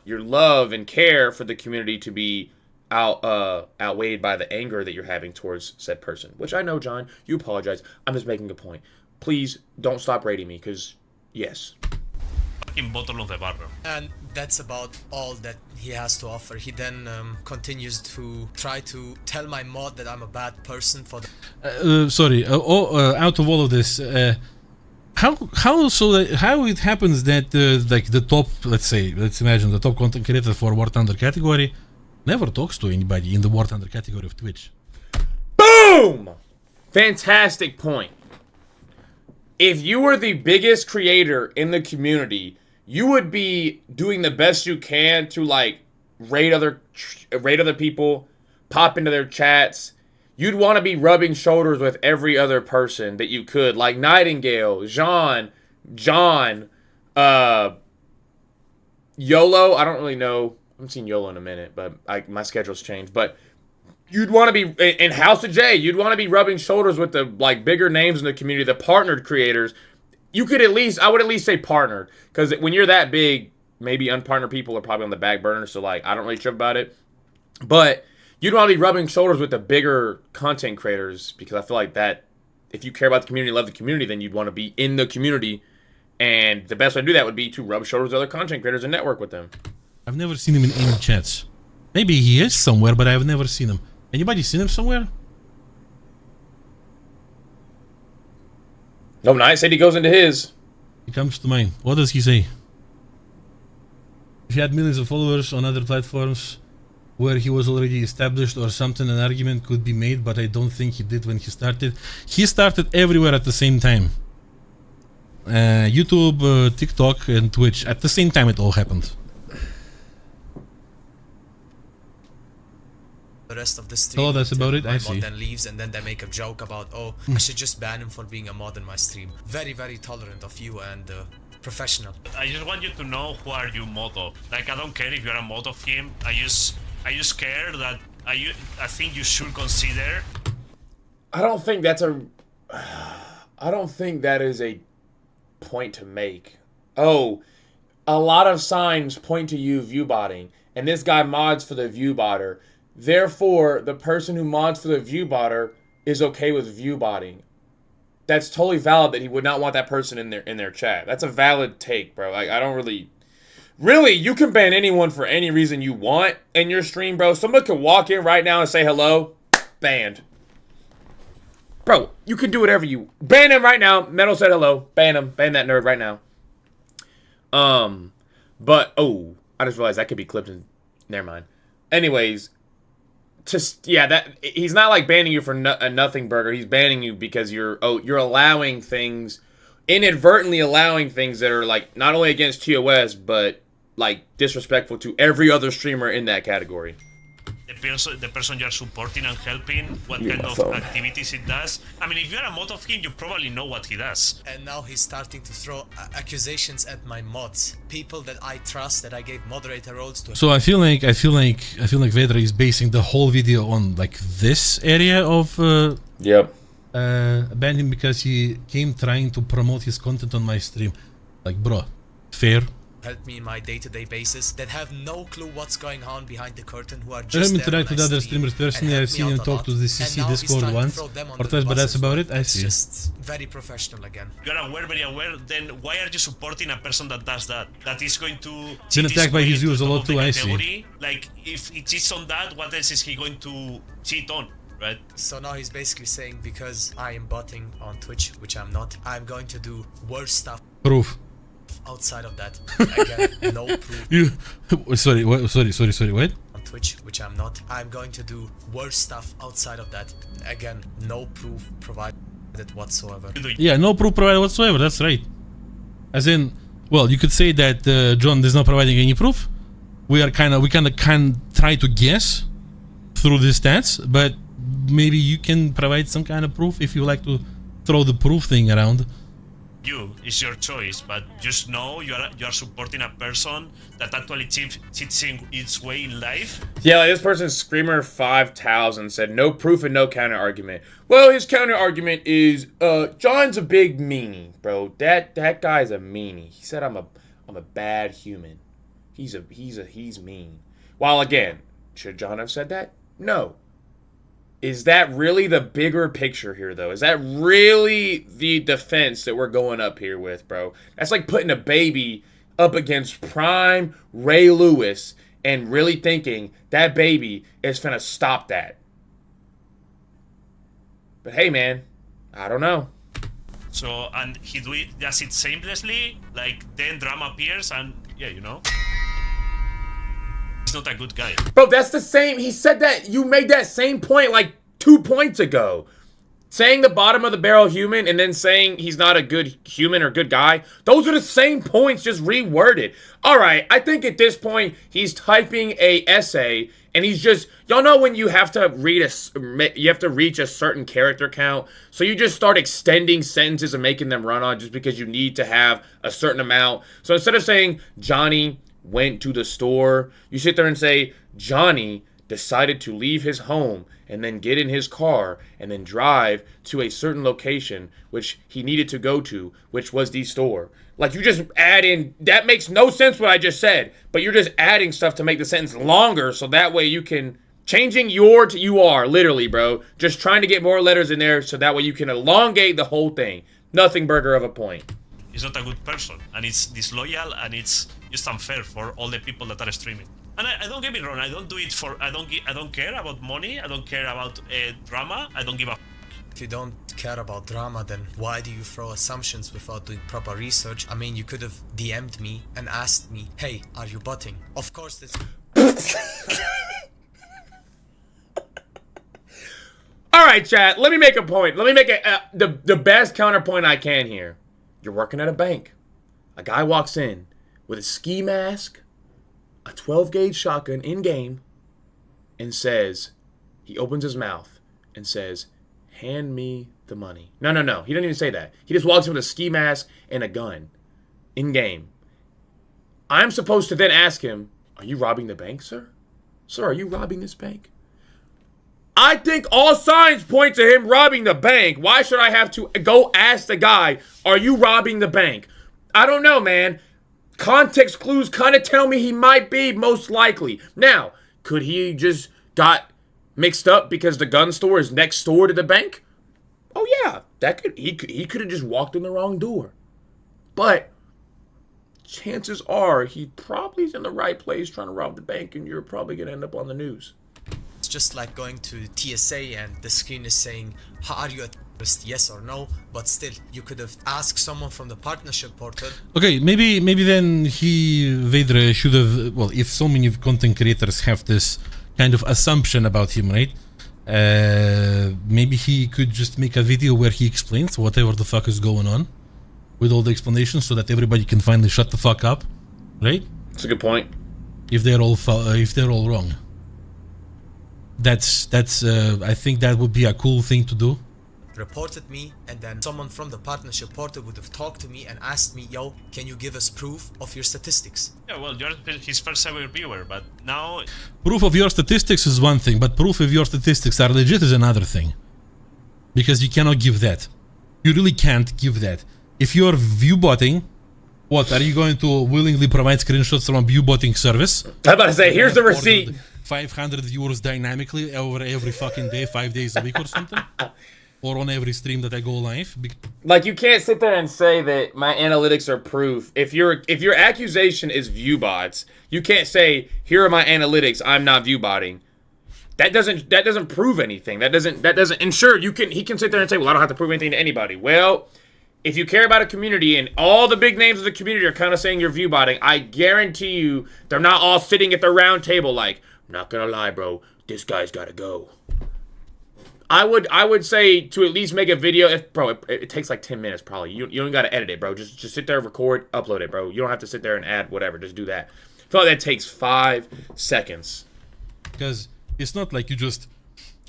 your love and care for the community to be outweighed by the anger that you're having towards said person. Which I know, John, you apologize. I'm just making a point. Please don't stop rating me, because yes. In bottom of the barrel. And that's about all that he has to offer. He then continues to try to tell my mod that I'm a bad person for the sorry, out of all of this, how it happens that like the top, let's imagine the top content creator for War Thunder category never talks to anybody in the War Thunder category of Twitch? Boom! Fantastic point. If you were the biggest creator in the community, you would be doing the best you can to like rate other people, pop into their chats. You'd want to be rubbing shoulders with every other person that you could, like Nightingale, John, YOLO. I don't really know. I haven't seen YOLO in a minute, but my schedule's changed. But you'd want to be in House of J. You'd want to be rubbing shoulders with the like bigger names in the community, the partnered creators. I would at least say partnered, because when you're that big, maybe unpartnered people are probably on the back burner, so like I don't really trip about it. But you'd want to be rubbing shoulders with the bigger content creators, because I feel like that if you care about the community, love the community, then you'd want to be in the community, and the best way to do that would be to rub shoulders with other content creators and network with them. I've never seen him in any chats. Maybe he is somewhere, but I've never seen him. Anybody seen him somewhere? No, Knight said he goes into his. He comes to mind. What does he say? If he had millions of followers on other platforms where he was already established or something, an argument could be made, but I don't think he did when he started. He started everywhere at the same time. YouTube, TikTok, and Twitch. At the same time it all happened. The rest of the stream. Oh, that's about it. I mod see. then leaves, and then they make a joke about, oh, I should just ban him for being a mod in my stream. Very, very tolerant of you and professional. I just want you to know who are you mod of. Like, I don't care if you're a mod of him. I just care that I think you should consider. I don't think that's a. I don't think that is a point to make. Oh, a lot of signs point to you viewbotting, and this guy mods for the viewbotter. Therefore, the person who mods for the viewbotter is okay with viewbotting. That's totally valid that he would not want that person in their chat. That's a valid take, bro. Like, I don't really, you can ban anyone for any reason you want in your stream, bro. Someone could walk in right now and say hello, banned. Bro, you can do whatever you... Ban him right now. Metal said hello. Ban him. Ban that nerd right now. But, oh, I just realized that could be clipped in... Never mind. Anyways, he's not like banning you for a nothing burger. He's banning you because you're allowing things, inadvertently allowing things that are like not only against TOS, but like disrespectful to every other streamer in that category. The person you're supporting and helping, what kind of activities it does. I mean, if you're a mod of him, you probably know what he does. And now he's starting to throw accusations at my mods, people that I trust, that I gave moderator roles to. So I feel like Vaidrah is basing the whole video on like this area of ban him because he came trying to promote his content on my stream. Like, bro, fair. Help me in my day-to-day basis that have no clue what's going on behind the curtain, who are I just haven't interacted with other streamers personally. I've seen him talk to the CC Discord once or twice, but that's about it. I see. Just very professional again. You're aware, very aware. Then why are you supporting a person that does that? That is going to been attacked by his views a lot too. I see. Like, if he cheats on that, what else is he going to cheat on? Right? So now he's basically saying, because I am botting on Twitch, which I'm not, I'm going to do worse stuff. Proof. Outside of that, again, no proof. Sorry, what? On Twitch, which I'm not, I'm going to do worse stuff outside of that. Again, no proof provided whatsoever. Yeah, no proof provided whatsoever. That's right. As in, well, you could say that John is not providing any proof. We kind of can try to guess through the stats, but maybe you can provide some kind of proof if you like to throw the proof thing around. It's your choice, but just know you are supporting a person that actually cheats its way in life. Yeah, like this person's Screamer 5000 said no proof and no counter argument. Well, his counter argument is John's a big meanie, bro. That guy's a meanie. He said I'm a bad human. He's mean. While again, should John have said that? No. Is that really the bigger picture here, though? Is that really the defense that we're going up here with, bro? That's like putting a baby up against prime Ray Lewis and really thinking that baby is finna stop that. But hey, man, I don't know. So, and he does it shamelessly, like then drama appears and, yeah, you know. He's not a good guy. Bro, that's the same. He said that. You made that same point like 2 points ago. Saying the bottom of the barrel human and then saying he's not a good human or good guy. Those are the same points, just reworded. All right, I think at this point he's typing a essay and he's just, y'all know when you have to reach a certain character count, so you just start extending sentences and making them run on just because you need to have a certain amount. So instead of saying Johnny went to the store, you sit there and say Johnny decided to leave his home and then get in his car and then drive to a certain location which he needed to go to, which was the store. Like, you just add in, that makes no sense what I just said, but you're just adding stuff to make the sentence longer so that way you can, changing your to you are, literally, bro. Just trying to get more letters in there so that way you can elongate the whole thing. Nothing burger of a point. He's not a good person, and it's disloyal, and it's just unfair for all the people that are streaming. And I don't get me wrong, I don't do it for, I don't care about money, I don't care about drama, I don't give a If you don't care about drama, then why do you throw assumptions without doing proper research? I mean, you could have DM'd me and asked me, hey, are you botting? Of course this... All right, chat. Let me make a point. Let me make the best counterpoint I can here. You're working at a bank. A guy walks in with a ski mask, a 12-gauge shotgun in-game, and says, he opens his mouth and says, hand me the money. No. He didn't even say that. He just walks in with a ski mask and a gun in-game. I'm supposed to then ask him, are you robbing the bank, sir? Sir, are you robbing this bank? I think all signs point to him robbing the bank. Why should I have to go ask the guy, are you robbing the bank? I don't know, man. Context clues kind of tell me he might be, most likely. Now, could he just got mixed up because the gun store is next door to the bank? Oh yeah, he could have just walked in the wrong door. But chances are he probably is in the right place trying to rob the bank, and you're probably gonna end up on the news. It's just like going to TSA and the screen is saying, are you a terrorist, yes or no? But still, you could have asked someone from the partnership portal. Okay, maybe then Vaidrah should have, well, if so many content creators have this kind of assumption about him, right? Maybe he could just make a video where he explains whatever the fuck is going on with all the explanations so that everybody can finally shut the fuck up, right? That's a good point. If they're all wrong. That's I think that would be a cool thing to do. Reported me, and then someone from the partnership portal would have talked to me and asked me, yo, can you give us proof of your statistics? Yeah, well, you're his first ever viewer, but now... Proof of your statistics is one thing, but proof of your statistics are legit is another thing. Because you cannot give that. You really can't give that. If you're viewbotting, what, are you going to willingly provide screenshots from a viewbotting service? I'm about to say, here's the receipt. 500 viewers dynamically over every fucking day, 5 days a week or something? Or on every stream that I go live? Like, you can't sit there and say that my analytics are proof. If your accusation is viewbots, you can't say, here are my analytics, I'm not viewbotting. That doesn't prove anything. That doesn't and sure, he can sit there and say, well, I don't have to prove anything to anybody. Well, if you care about a community and all the big names of the community are kind of saying you're viewbotting, I guarantee you they're not all sitting at the round table like, I'm not gonna lie, bro, this guy's gotta go. I would say to at least make a video. It takes like 10 minutes probably. You don't gotta edit it, bro. Just sit there, record, upload it, bro. You don't have to sit there and add whatever. Just do that. I feel like that takes 5 seconds. Because it's not like you just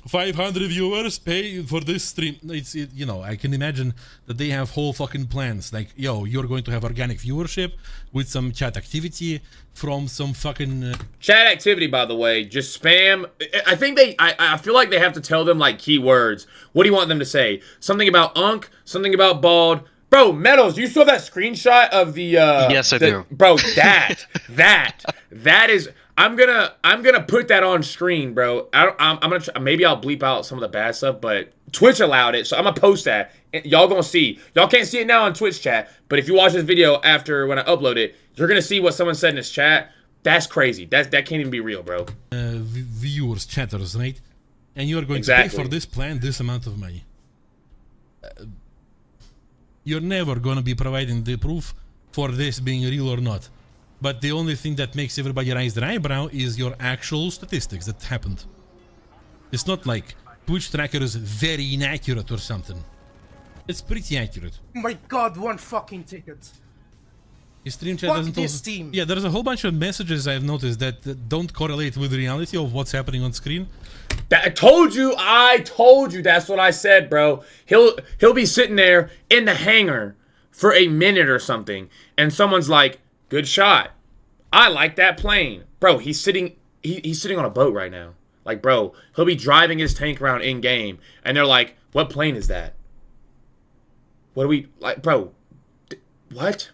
500 viewers pay for this stream. It's you know, I can imagine that they have whole fucking plans. Like, yo, you're going to have organic viewership with some chat activity from some fucking chat activity, by the way, just spam. I think I feel like they have to tell them like keywords. What do you want them to say? Something about unk, something about bald. Bro, Metals, you saw that screenshot of the yes, I do. Bro, that is, I'm gonna put that on screen, bro. I'm gonna maybe I'll bleep out some of the bad stuff, but Twitch allowed it, so I'm gonna post that. Y'all gonna see. Y'all can't see it now on Twitch chat, but if you watch this video after when I upload it, you're gonna see what someone said in this chat. That's crazy. That can't even be real, bro. Viewers, chatters, right? And you are going to pay for this plan this amount of money. You're never gonna be providing the proof for this being real or not. But the only thing that makes everybody raise their eyebrow is your actual statistics that happened. It's not like Twitch tracker is very inaccurate or something. It's pretty accurate. Oh my god, one fucking ticket. Your stream chat doesn't also... Yeah, there's a whole bunch of messages I've noticed that don't correlate with the reality of what's happening on screen. I told you that's what I said, bro. He'll be sitting there in the hangar for a minute or something, and someone's like, good shot. I like that plane. Bro, he's sitting on a boat right now. Like, bro, he'll be driving his tank around in game, and they're like, what plane is that? What do we like, bro? What?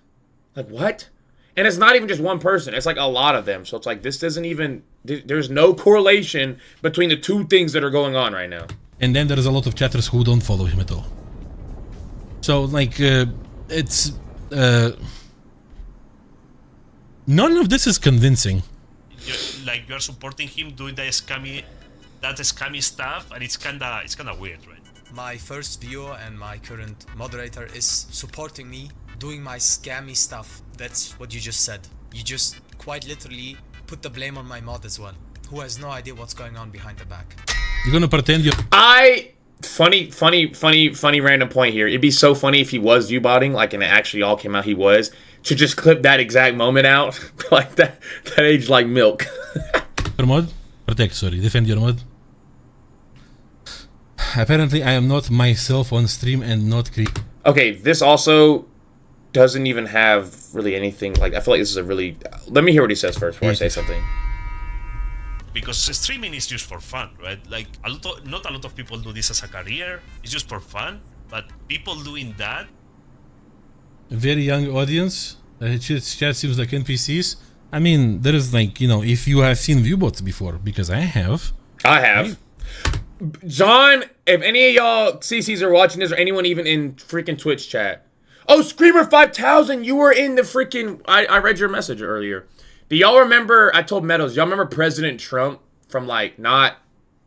Like, what? And it's not even just one person. It's like a lot of them. So it's like, this doesn't even... There's no correlation between the two things that are going on right now. And then there's a lot of chatters who don't follow him at all. So, like, it's... none of this is convincing. You're supporting him doing that scammy stuff, and it's kinda weird, right? my first viewer and my current moderator is supporting me, doing my scammy stuff. That's what you just said. You just quite literally put the blame on my mod as well, who has no idea what's going on behind the back. You're gonna pretend you're... Funny random point here. It'd be so funny if he was viewbotting, like, and it actually all came out he was, to just clip that exact moment out. Like, that aged like milk. Your mod? Protect, sorry. Defend your mod. Apparently, I am not myself on stream and not Okay, this also doesn't even have really anything, like, I feel like this is a really... Let me hear what he says first before I say something. Because streaming is just for fun, right? Like, not a lot of people do this as a career. It's just for fun. But people doing that... Very young audience. Chat seems like NPCs. I mean, there is like, you know, if you have seen viewbots before, because I have. I have. John, if any of y'all CCs are watching this, or anyone even in freaking Twitch chat. Oh, Screamer 5000, you were in the freaking... I read your message earlier. Do y'all remember, I told Meadows, y'all remember President Trump from, like, not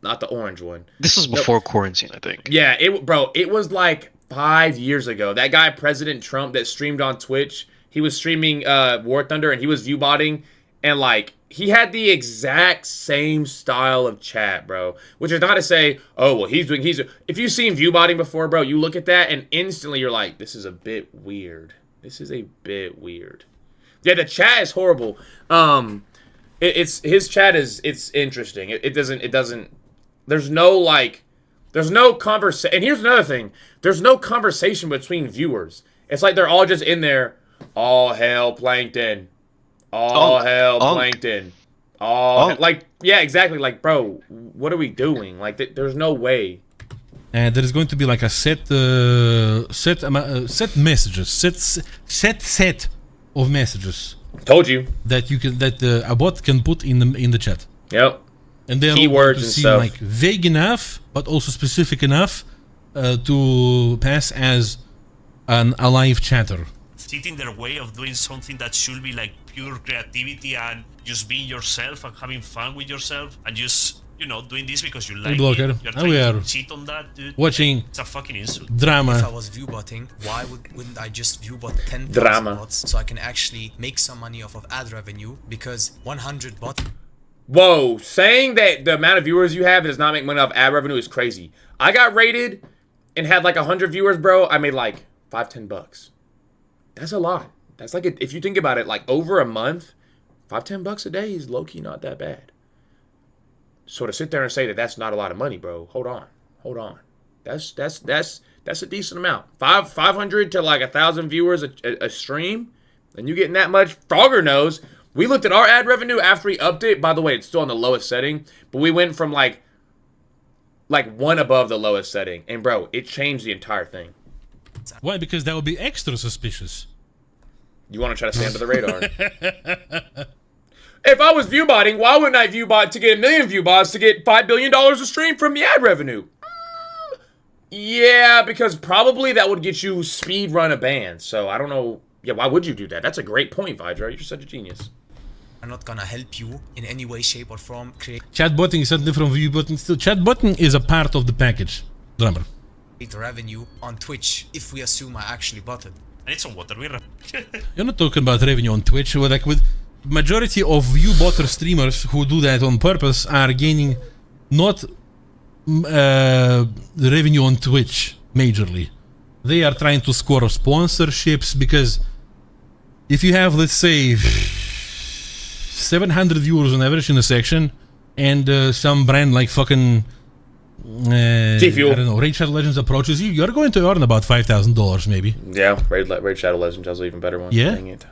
the orange one. This was before quarantine, I think. Yeah, it was like 5 years ago. That guy, President Trump, that streamed on Twitch, he was streaming War Thunder, and he was viewbotting, and, like, he had the exact same style of chat, bro. Which is not to say, oh, well, if you've seen viewbotting before, bro, you look at that, and instantly you're like, this is a bit weird. This is a bit weird. Yeah, the chat is horrible. His chat is, it's interesting. It doesn't, there's no conversation. And here's another thing. There's no conversation between viewers. It's like they're all just in there. All hail Plankton. All hail Plankton. Like, yeah, exactly. Like, bro, what are we doing? Like, there's no way. And there is going to be like a set messages, set of messages. Told you that a bot can put in the chat. Yep. And they're keywords and seem stuff. Like vague enough, but also specific enough to pass as a live chatter. Sit in their way of doing something that should be like pure creativity and just being yourself and having fun with yourself and just, you know, doing this because you like Blocker. it. You're trying to cheat on that, dude. Watching it's a fucking insult. Drama. If I was viewbotting, why wouldn't I just viewbot 10,000 bots so I can actually make some money off of ad revenue? Because 100 bots... Whoa, saying that the amount of viewers you have does not make money off ad revenue is crazy. I got rated and had like 100 viewers, bro. I made like $5-10. That's a lot. That's like, if you think about it, like over a month, $5-10 a day is low-key not that bad. So to sit there and say that that's not a lot of money, bro, hold on. That's a decent amount. 500 to like 1,000 viewers a stream, and you getting that much. Frogger knows. We looked at our ad revenue after we upped it. By the way, it's still on the lowest setting, but we went from like one above the lowest setting, and bro, it changed the entire thing. Why? Because that would be extra suspicious. You want to try to stay under the radar. If I was viewbotting, why wouldn't I viewbot to get 1 million viewbots to get $5 billion a stream from the ad revenue? Yeah, because probably that would get you speed run a band. So I don't know. Yeah, why would you do that? That's a great point, Vaidrah. You're such a genius. I'm not gonna help you in any way, shape, or form. Chatbotting is something from viewbotting. Still, chatbotting is a part of the package. Remember. Revenue on Twitch if we assume I actually botted. I need some water, Vaidrah. You're not talking about revenue on Twitch. Like with majority of viewbotter streamers who do that on purpose are gaining not revenue on Twitch majorly. They are trying to score sponsorships because if you have, let's say, 700 viewers on average in a section and some brand like fucking I don't know, Raid Shadow Legends approaches you, you're going to earn about $5,000 maybe. Yeah, Raid Shadow Legends has an even better one. Yeah. Dang it.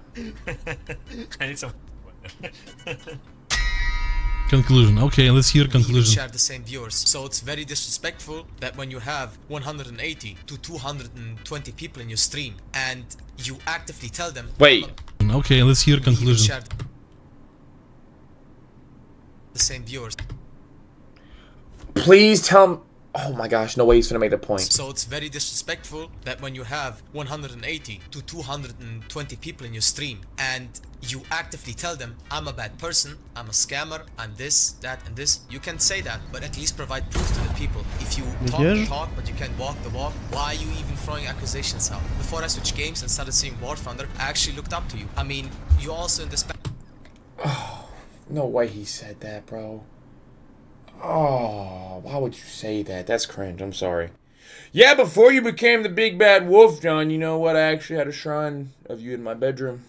I need some. Conclusion. Okay, let's hear conclusion. You share the same viewers, so it's very disrespectful that when you have 180 to 220 people in your stream and you actively tell them. Wait. Okay, let's hear conclusion. Share the same viewers. Please tell Oh my gosh, no way he's gonna make the point. So it's very disrespectful that when you have 180 to 220 people in your stream and you actively tell them, I'm a bad person, I'm a scammer, I'm this, that, and this, you can say that, but at least provide proof to the people. If you talk the talk, but you can't walk the walk, why are you even throwing accusations out? Before I switched games and started seeing War Thunder, I actually looked up to you. I mean, you also in this... Oh, no way he said that, bro. Oh, why would you say that? That's cringe. I'm sorry. Yeah, before you became the big bad wolf, John, you know what? I actually had a shrine of you in my bedroom.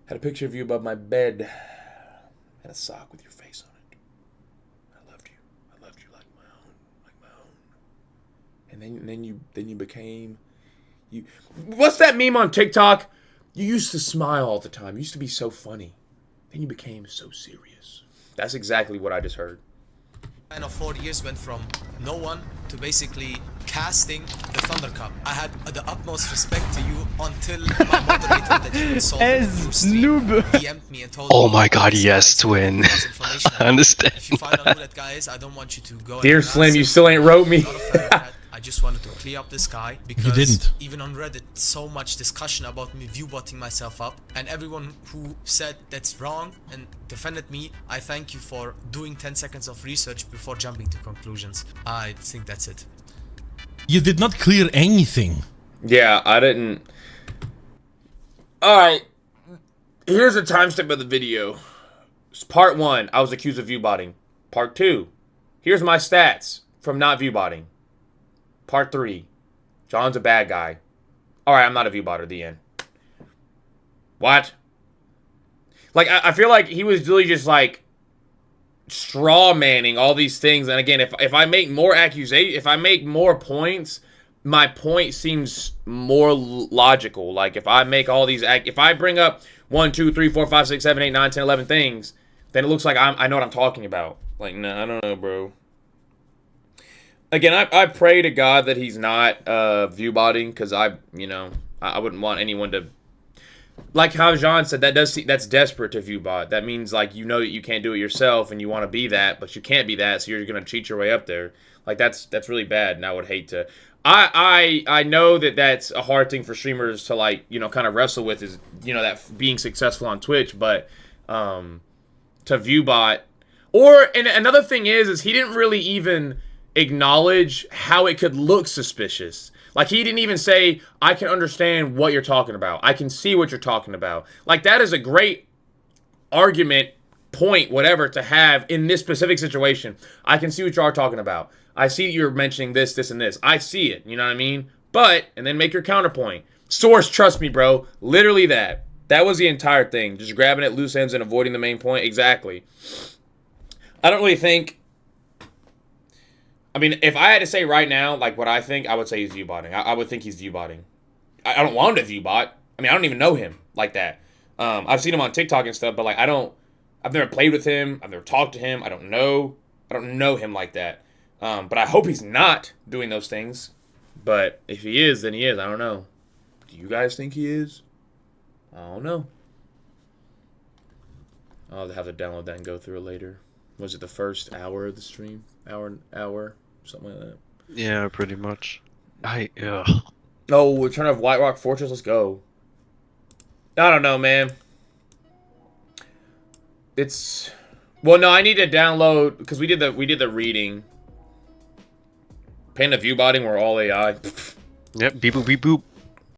Had a picture of you above my bed. And a sock with your face on it. I loved you. I loved you like my own. Like my own. And then you became... you. What's that meme on TikTok? You used to smile all the time. You used to be so funny. Then you became so serious. That's exactly what I just heard. span of 4 years went from no one to basically casting the Thunder Cup. I had the utmost respect to you until my moderator that you insulted As your stream noob. DM'd me and told Oh me, my god, "This yes, guy's twin. this information I understand. If you find out who that guy is, I don't want you to go Dear and Slim, harass you him. still ain't wrote me. Not a fan of that. I just wanted to clear up this guy because didn't. even on Reddit, so much discussion about me viewbotting myself up, and everyone who said that's wrong and defended me, I thank you for doing 10 seconds of research before jumping to conclusions. I think that's it. You did not clear anything. Yeah, I didn't. Alright. Here's a timestamp of the video. It's part 1, I was accused of viewbotting. Part 2, here's my stats from not viewbotting. Part 3, John's a bad guy. Alright, I'm not a viewbotter, the end. What? Like, I feel like he was really just like straw manning all these things. And again, if I make more accusations, if I make more points, my point seems more logical. Like if I make all these, if I bring up 1, 2, 3, 4, 5, 6, 7, 8, 9, 10, 11 things, then it looks like I know what I'm talking about. Like, no, I don't know, bro. Again, I pray to God that he's not viewbotting, because I wouldn't want anyone to, like how Jean said, that's desperate to viewbot. That means like you know that you can't do it yourself and you want to be that, but you can't be that, so you're gonna cheat your way up there. Like that's really bad, and I would hate to. I know that that's a hard thing for streamers to like kind of wrestle with, is that being successful on Twitch, but to viewbot, and another thing is he didn't really even acknowledge how it could look suspicious. Like, he didn't even say, I can understand what you're talking about. I can see what you're talking about. Like, that is a great argument, point, whatever, to have in this specific situation. I can see what you are talking about. I see you're mentioning this, this, and this. I see it. You know what I mean? But, and then make your counterpoint. Source, trust me, bro. Literally that. That was the entire thing. Just grabbing at loose ends and avoiding the main point. Exactly. I don't really think... I mean, if I had to say right now, like what I think, I would say he's viewbotting. I would think he's viewbotting. I don't want him to viewbot. I mean, I don't even know him like that. I've seen him on TikTok and stuff, but like I've never played with him. I've never talked to him. I don't know him like that. But I hope he's not doing those things. But if he is, then he is. I don't know. Do you guys think he is? I don't know. I'll have to download that and go through it later. Was it the first hour of the stream? Hour? Something like that. Yeah, pretty much. Oh, we're trying to have White Rock Fortress. Let's go. I don't know, man. It's well, no. I need to download because we did the reading. Pain of viewbotting. We're all AI. Yep. Beep boop beep boop.